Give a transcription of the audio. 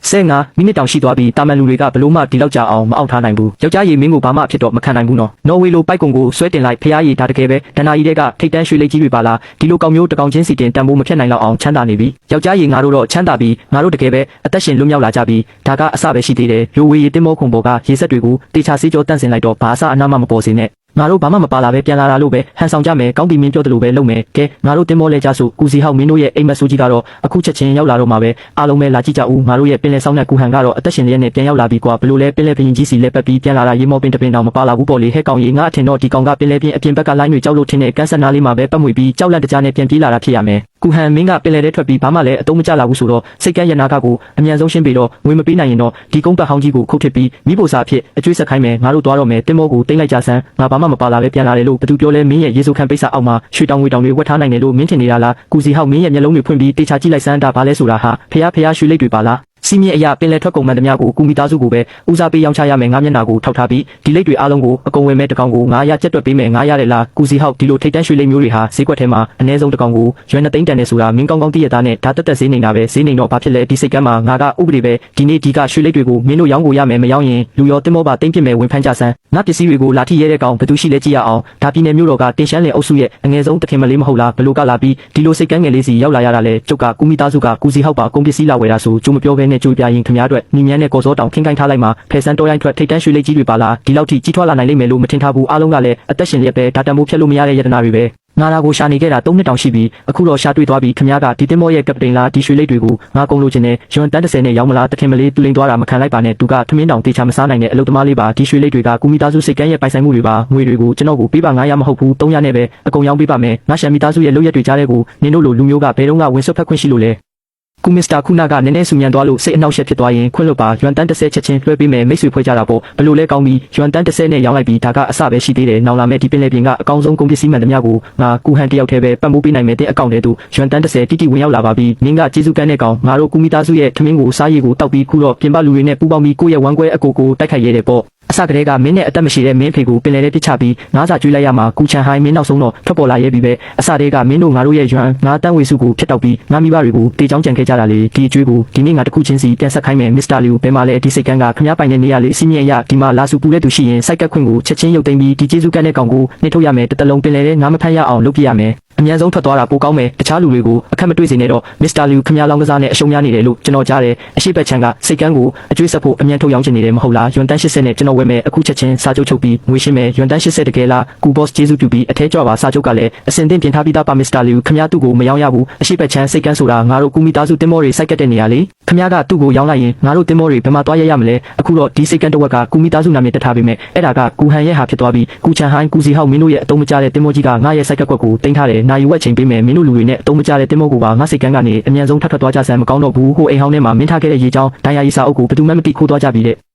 15 မိနစ်တောင်ရှိသွားပြီးတာမန်လူတွေကဘလို့မှဒီလောက်ကြာအောင်မအောင်ထားနိုင်ဘူးယောက်ျားရေမင်းကိုဘာမှဖြစ်တော့မခံနိုင်ဘူးနော်ဝေလိုပိုက်ကုံကိုဆွဲတင်လိုက်ဖျားရည်ဒါတကယ်ပဲဒဏ္ဍာရီတွေကထိတ်တန်းရွှေလိပ်ကြီးတွေပါလားဒီလိုကောင်မျိုးတကောင်ချင်းစီတင်တန်ဖို့မဖြစ်နိုင်တော့အောင်ချမ်းသာနေပြီယောက်ျားရေငါတို့တော့ချမ်းသာပြီးငါတို့တကယ်ပဲအသက်ရှင်လွတ်မြောက်လာကြပြီဒါကအစပဲရှိသေးတယ်ရိုဝေးတင်မောခုံပေါ်ကရေစက်တွေကိုတေချာစေးကြောတန့်စင်လိုက်တော့ဘာအစအနားမှမပေါ်စေနဲ့ငါတို့ဘာမှမပါလာပဲပြန်လာတာလို့ပဲဟန်ဆောင်ကြမယ်ကောင်းပြီမင်းပြောတယ်လို့ပဲလုပ်မယ်ကဲငါတို့တင်မောလဲကြဆိုကူစီဟောက်မင်းတို့ရဲ့အိမ်မက်ဆိုးကြီးကတော့အခုချက်ချင်းရောက်လာတော့မှာပဲအားလုံးပဲလာကြည့်ကြဦးငါတို့ရဲ့ပင်လယ်ဆောင်တဲ့ကူဟန်ကတော့အသက်ရှင်လျက်နဲ့ပြန်ရောက်လာပြီကွာဘလို့လဲပင်လယ်ပင်ကြီးစီလဲပတ်ပြီးပြန်လာတာရေမောပင်တပင်တောင်မပါလာဘူးပေါ့လေဟဲ့ကောင်ကြီးငါအထင်တော့ဒီကောင်ကပင်လယ်ပင်အပြင်ဘက်ကလိုင်းတွေကြောက်လို့ထင်းတဲ့ကန်းဆန်နာလေးမှာပဲပတ်မွေပြီးကြောက်လန့်တကြားနဲ့ပြန်ပြေးလာတာဖြစ်ရမယ်ကူဟန်မင်းကပင်လယ်ထဲထွက်ပြီးဘာမှလည်းအတုံးမကျလာဘူးဆိုတော့စိတ်ကန်းရနာကကိုအမြန်ဆုံးရှင်းပြီးတော့ငွေမပေးနိုင်ရင်တော့ဒီကုန်းပတ်ဟောင်းကြီးကိုခုတ်ထစ်ပြီးမိဖို့စာအဖြစ်အကျွေးဆက်ခိုင်းမယ်ငါတို့သွားတော့မယ်တင်မောကိုတိမ့်လိုက်ကြစမ်းငါဘာမှမပါလာပဲပြန်လာတယ်လို့ဘသူပြောလဲမင်းရဲ့ရေစိုးခန့်ပိတ်စာအောက်မှာရွှေတောင်ငွေတောင်တွေဝတ်ထားနိုင်တယ်လို့မင်းထင်နေတာလားကူစီဟောက်မင်းရဲ့မျက်လုံးတွေဖွင့်ပြီးတေချာကြည့်လိုက်စမ်းဒါဘာလဲဆိုတာဟာဖျားရွှေလိပ်တွေပါလားစီမင်းအရာပင်လယ်ထွက်ကုန်မှန်သမျှကိုကူမီသားစုကိုပဲဦးစားပေးရောင်းချရမယ်ငါမျက်နှာကိုထောက်ထားပြီးဒီလိပ်တွေအားလုံးကိုအကုန်ဝင်မဲ့တကောင်ကို900ကျပ်တွက်ပေးမယ်900ရတယ်လားကူစီဟောက်ဒီလိုထိတ်တန်းရွှေလိပ်မျိုးတွေဟာဈေးကွက်ထဲမှာအနည်းဆုံးတကောင်ကိုရွှေ2သိန်းတန်နေဆိုတာမင်းကောင်းကောင်းသိရတာနဲ့ဒါတက်ဈေးနေတာပဲဈေးနေတော့ဘာဖြစ်လဲဒီစိတ်ကမ်းမှာငါကဥပဒေပဲဒီနေ့ဒီကရွှေလိပ်တွေကိုမင်းတို့ရောင်းကိုရမယ်မရောင်းရင်လူရောတင်မောပါသိမ့်ပြစ်မယ်ဝင်ဖမ်းကြစမ်းငါပစ္စည်းတွေကိုလာထိရဲတဲ့ကောင်ဘသူရှိလဲကြည့်ရအောင်ဒါပြည်နယ်မျိုးတော်ကတင်ရှမ်းလင်အုပ်စုရဲ့အငယ်ဆုံးတခင်မလေးမဟုတ်လားဘလို့ကလာပြီးဒီလိုစိတ်ကမ်းငယ်လေးစီရောက်လာရတာလဲကျုပ်ကကူမီသားစုကကူစီဟောက်ပါအကုန်ပစ္စည်းလာဝယ်တာဆိုကျုံမပြောဘဲနဲ့ကြိုးပြရင်ခင်ဗျားတို့ညီမြန်းနဲ့ကော်စောတောင်ခင်းခိုင်းထားလိုက်မှာဖယ်ဆန်းတော်ရိုင်းထွက်ထိတ်တန်းရွှေလိပ်ကြီးတွေပါလားဒီလောက်ထိကြီးထွားလာနိုင်လိမ့်မယ်လို့မထင်ထားဘူးအားလုံးကလည်းအသက်ရှင်လျက်ပဲဒါတံမိုးဖြတ်လို့မရတဲ့ယတနာတွေပဲငါလာကိုရှာနေခဲ့တာ3နှစ်တောင်ရှိပြီအခုတော့ရှာတွေ့သွားပြီခင်ဗျားကဒီတင်မောရဲ့ကပတိန်လားဒီရွှေလိပ်တွေကိုငါကုန်လို့ခြင်းနဲ့ရွန်တန်း30နဲ့ရောင်းမလားတခင်မလေးတူလိန်သွားတာမခံလိုက်ပါနဲ့သူကထမင်းတောင်တေချာမစားနိုင်တဲ့အလုပ်သမားလေးပါဒီရွှေလိပ်တွေကကူမီသားစုစိတ်ကမ်းရဲ့ပိုင်ဆိုင်မှုတွေပါငွေတွေကိုကျွန်တော်ကိုပေးပါ900မဟုတ်ဘူး300နဲ့ပဲအကုန်ရောင်းပေးပါမယ်ငါရှမ်မီသားစုရဲ့လုပ်ရက်တွေကြားတဲ့ကိုနင်တို့လိုလူမျိုးကဘယ်တော့မှဝင်ဆွတ်ဖက်ခွင့်ရှိလို့လဲကူမစ္စတာခုနကနည်းနည်းဆူညံသွားလို့စိတ်အနှောက်အယှက်ဖြစ်သွားရင်ခွင့်လွတ်ပါရွမ်တန်း30ချက်ချင်းလွှဲပေးမယ်မိတ်ဆွေဖွဲ့ကြတာပေါ့ဘလို့လဲကောင်းပြီရွမ်တန်း30နဲ့ရောင်းလိုက်ပြီးဒါကအစပဲရှိသေးတယ်နောက်လာမဲ့ဒီပင်လေပြင်ကအကောင်းဆုံးကုန်ပစ္စည်းမှန်သမျှကိုငါကူဟန်တယောက်တည်းပဲပတ်မိုးပေးနိုင်မယ်တဲ့အကောင့်ထဲသို့ရွမ်တန်း30တိတိဝင်ရောက်လာပါပြီနင်းကကျေးဇူးကမ်းတဲ့ကောင်ငါတို့ကူမီသားစုရဲ့ထမင်းကိုစားရည်ကိုတောက်ပြီးခုတော့ပြင်ပလူတွေနဲ့ပူပေါင်းပြီးကိုယ့်ရဲ့ဝမ်းကွဲအကိုကိုတိုက်ခိုက်ရဲတယ်ပေါ့အစကတည်းကမင်းနဲ့အသက်မရှိတဲ့မင်းဖေကိုပင်လယ်ထဲပစ်ချပြီးငါးစာကျွေးလိုက်ရမှာကူချန်ဟိုင်းမင်းနောက်ဆုံးတော့ထွက်ပေါ်လာရဲပြီပဲအစတည်းကမင်းတို့ငါတို့ရဲ့ရွမ်ငါးတန်းဝေစုကိုဖျက်တောက်ပြီးငါမိဘတွေကိုတေချောင်းကြံခဲ့ကြတာလေဒီအကျွေးကိုဒီနေ့ငါတခုချင်းစီပြန်ဆက်ခိုင်းမယ်မစ္စတာလီကိုဘယ်မှာလဲဒီစိတ်ကန်းကခမားပိုင်တဲ့နေရာလေးအစီမြင့်အရဒီမှာလာစုပူတဲ့သူရှိရင်စိုက်ကက်ခွင့်ကိုချက်ချင်းရုပ်သိမ်းပြီးဒီကျေးဇူးကမ်းတဲ့ကောင်ကိုနှိထုတ်ရမယ်တစ်တလုံးပင်လယ်ထဲငါမဖမ်းရအောင်လုပ်ပြရမယ်အမြန်ဆုံးထွက်သွားတာပိုကောင်းမယ်တခြားလူတွေကိုအခက်မတွေ့စေနဲ့တော့မစ္စတာလီခမားလောင်းကစားနဲ့အရှုံးများနေတယ်လို့ကျွန်တော်ကြားတယ်အရှိတ်ချန်ကစိတ်ကန်းကိုအကျွေးဆက်ဖို့အမြန်ထုတ်ရောင်းချင်နေတယ်မဟုတ်လားရွန်တန်း80နဲ့ကျွန်တော်ဝယ်မယ်အခုချက်ချင်းစာချုပ်ချုပ်ပြီးငွေရှင်းမယ်ရွန်တန်း80တကယ်လားကူဘော့စ်ကျေးဇူးပြုပြီးအထဲကြွပါစာချုပ်ကလည်းအစင်တင်ပြင်ထားပြီးသားပါမစ္စတာလီခမားသူ့ကိုမရောင်းရဘူးအရှိတ်ချန်စိတ်ကန်းဆိုတာငါတို့ကူမီသားစုတင်မောတွေစိုက်ကက်တဲ့နေရာလေခမားကသူ့ကိုရောင်းလိုက်ရင်ငါတို့တင်မောတွေဘယ်မှာသွားရရမလဲအခုတော့ဒီစိတ်ကန်းတစ်ဝက်ကကူမီသားစုနာမည်တက်ထားပေးမယ်အဲ့ဒါကကူဟန်ရဲ့ဟာဖြစ်သွားပြီးကူချန်ဟိုင်းကူစီဟောက်မင်းတို့ရဲ့အတုံးမကျတဲ့တင်မောကြီးကငါရဲ့စိုက်ကက်ကွက်ကိုတင်ထားတယ်နာယူဝက်ချိန်ပေးမယ်မင်းတို့လူတွေနဲ့အတုံးမကျတဲ့တင်မောကိုပါငါစိတ်ကန်းကနေအမြန်ဆုံးထပ်ထွက်သွားကြစမ်းမကောင်းတော့ဘူးဟိုအိမ်ဟောင်းထဲမှာမင်းထားခဲ့တဲ့ရေချောင်းဒိုင်ယာရီစာအုပ်ကိုဘယ်သူမှမသိခိုးသွားကြပြီတဲ့